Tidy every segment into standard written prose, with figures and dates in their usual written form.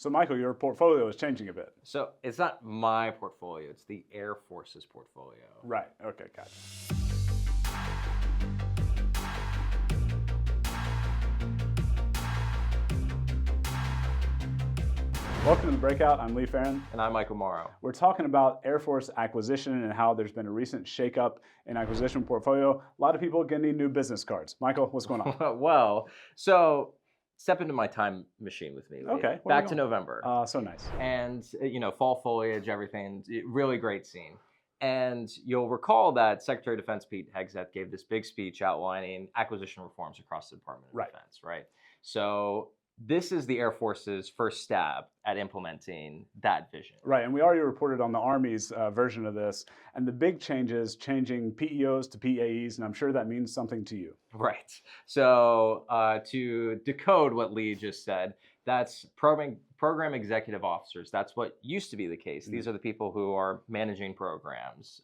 So Michael, your portfolio is changing a bit. So it's not my portfolio, it's the Air Force's portfolio. Right, okay, got it. Welcome to The Breakout. I'm Lee Ferran. And I'm Michael Marrow. We're talking about Air Force acquisition and how there's been a recent shakeup in acquisition portfolio. A lot of people getting new business cards. Michael, what's going on? Well, so step into my time machine with me, Lee. Okay. Back to November. So nice. And, fall foliage, everything, really great scene. And you'll recall that Secretary of Defense Pete Hegseth gave this big speech outlining acquisition reforms across the Department of Defense, right? So this is the Air Force's first stab at implementing that vision. Right, and we already reported on the Army's version of this, and the big change is changing PEOs to PAEs, and I'm sure that means something to you. Right. So to decode what Lee just said, that's program executive officers. That's what used to be the case. These are the people who are managing programs.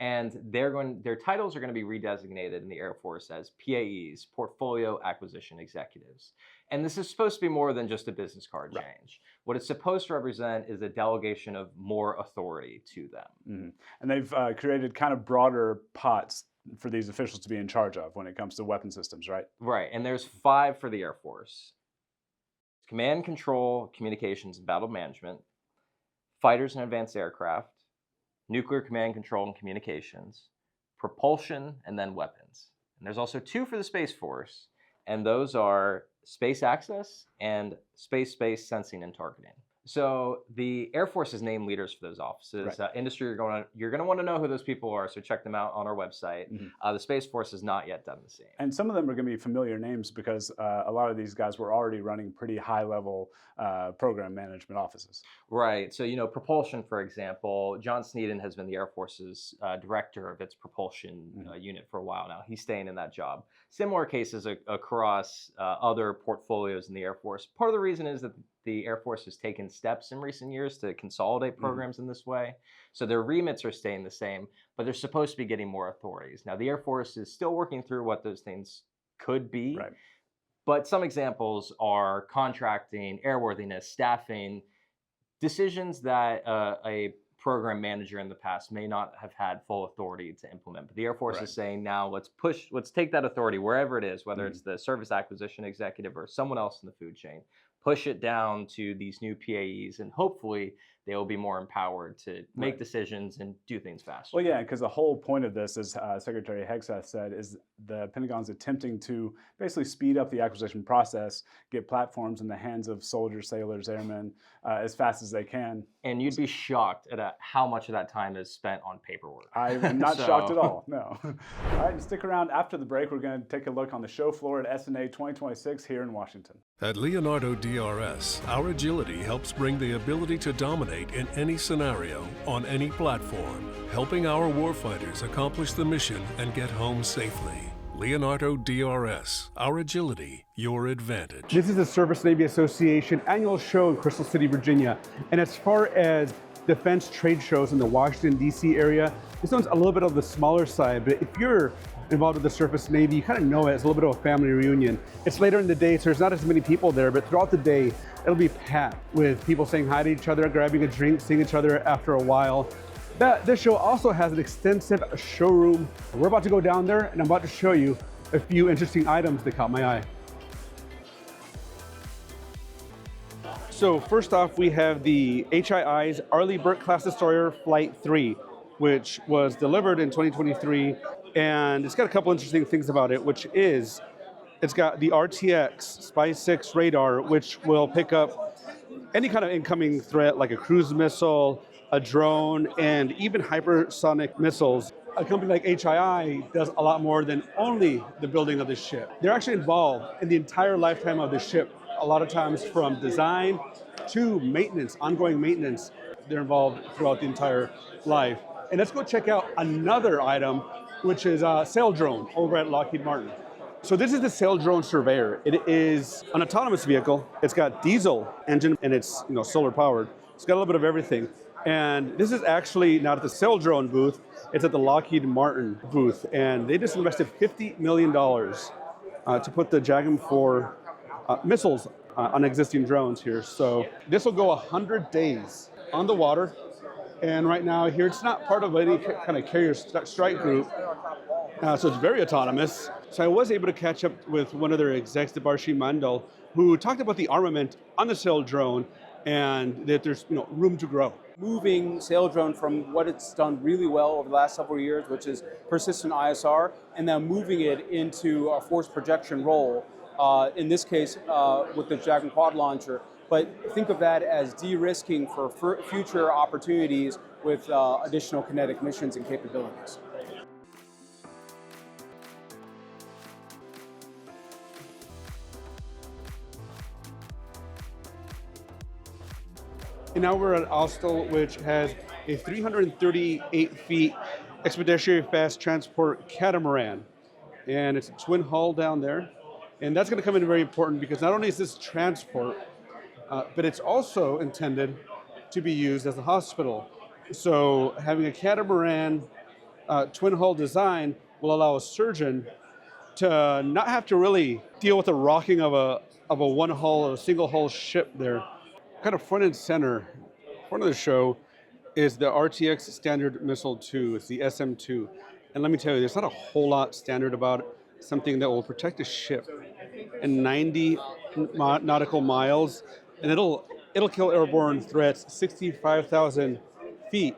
And their titles are going to be redesignated in the Air Force as PAEs, Portfolio Acquisition Executives. And this is supposed to be more than just a business card change. What it's supposed to represent is a delegation of more authority to them. And they've created kind of broader pots for these officials to be in charge of when it comes to weapon systems, right? Right, and there's 5 for the Air Force. Command, Control, Communications, and Battle Management, Fighters and Advanced Aircraft, Nuclear Command, Control, and Communications, Propulsion, and then Weapons. And there's also 2 for the Space Force, and those are Space Access and Space-Based Sensing and Targeting. So the Air Force has named leaders for those offices. Right. Industry, you're going to want to know who those people are, so check them out on our website. The Space Force has not yet done the same. And some of them are going to be familiar names because a lot of these guys were already running pretty high-level program management offices. Right. So, propulsion, for example, John Sneeden has been the Air Force's director of its propulsion unit for a while now. He's staying in that job. Similar cases across other portfolios in the Air Force. Part of the reason is that the Air Force has taken steps in recent years to consolidate programs in this way. So their remits are staying the same, but they're supposed to be getting more authorities. Now, the Air Force is still working through what those things could be. Right. But some examples are contracting, airworthiness, staffing, decisions that a program manager in the past may not have had full authority to implement. But the Air Force is saying now, let's take that authority wherever it is, whether it's the service acquisition executive or someone else in the food chain, push it down to these new PAEs, and hopefully they will be more empowered to make decisions and do things faster. Well, yeah, because the whole point of this, as Secretary Hegseth said, is the Pentagon's attempting to basically speed up the acquisition process, get platforms in the hands of soldiers, sailors, airmen as fast as they can. And you'd be shocked at how much of that time is spent on paperwork. I'm not shocked at all, no. All right, and stick around after the break. We're going to take a look on the show floor at SNA 2026 here in Washington. At Leonardo DRS, our agility helps bring the ability to dominate in any scenario, on any platform, helping our warfighters accomplish the mission and get home safely. Leonardo DRS, our agility, your advantage. This is the Service Navy Association annual show in Crystal City, Virginia. And as far as defense trade shows in the Washington, D.C. area, this one's a little bit of the smaller side, but if you're involved with the Surface Navy, you kind of know it. It's a little bit of a family reunion. It's later in the day, so there's not as many people there, but throughout the day, it'll be packed with people saying hi to each other, grabbing a drink, seeing each other after a while. This show also has an extensive showroom. We're about to go down there, and I'm about to show you a few interesting items that caught my eye. So first off, we have the HII's Arleigh Burke-class destroyer Flight 3, which was delivered in 2023. And it's got a couple interesting things about it, which is it's got the RTX SPY-6 radar, which will pick up any kind of incoming threat like a cruise missile, a drone, and even hypersonic missiles. A company like HII does a lot more than only the building of the ship. They're actually involved in the entire lifetime of the ship, a lot of times from design to maintenance, ongoing maintenance. They're involved throughout the entire life. And let's go check out another item, which is Saildrone over at Lockheed Martin. So this is the Saildrone Surveyor. It is an autonomous vehicle. It's got diesel engine and it's solar powered. It's got a little bit of everything. And this is actually not at the Saildrone booth, it's at the Lockheed Martin booth. And they just invested $50 million to put the JAGM-4 missiles on existing drones here. So this will go 100 days on the water. And right now here, it's not part of any kind of carrier strike group. So it's very autonomous. So I was able to catch up with one of their execs, Debarshi Mandal, who talked about the armament on the Saildrone and that there's room to grow. Moving Saildrone from what it's done really well over the last several years, which is persistent ISR, and then moving it into a force projection role, in this case with the Dragon Quad launcher. But think of that as de-risking for future opportunities with additional kinetic missions and capabilities. And now we're at Austal, which has a 338 feet expeditionary fast transport catamaran. And it's a twin hull down there. And that's going to come in very important because not only is this transport, but it's also intended to be used as a hospital. So having a catamaran twin hull design will allow a surgeon to not have to really deal with the rocking of a one hull or a single hull ship there. Kind of front and center, front of the show is the RTX Standard Missile 2. It's the SM-2. And let me tell you, there's not a whole lot standard about it. Something that will protect a ship in 90 nautical miles, and it'll kill airborne threats 65,000 feet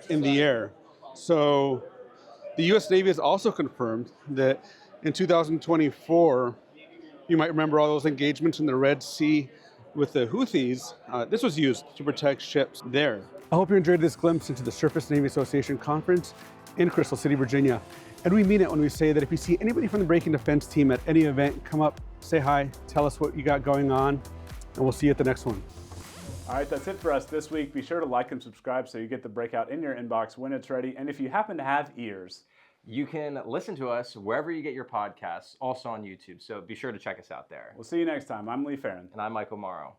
in the air. So the U.S. Navy has also confirmed that in 2024, you might remember all those engagements in the Red Sea with the Houthis. This was used to protect ships there. I hope you enjoyed this glimpse into the Surface Navy Association Conference in Crystal City, Virginia. And we mean it when we say that if you see anybody from the Breaking Defense team at any event, come up, say hi, tell us what you got going on, and we'll see you at the next one. All right, that's it for us this week. Be sure to like and subscribe so you get the breakout in your inbox when it's ready. And if you happen to have ears, you can listen to us wherever you get your podcasts, also on YouTube. So be sure to check us out there. We'll see you next time. I'm Lee Ferran. And I'm Michael Marrow.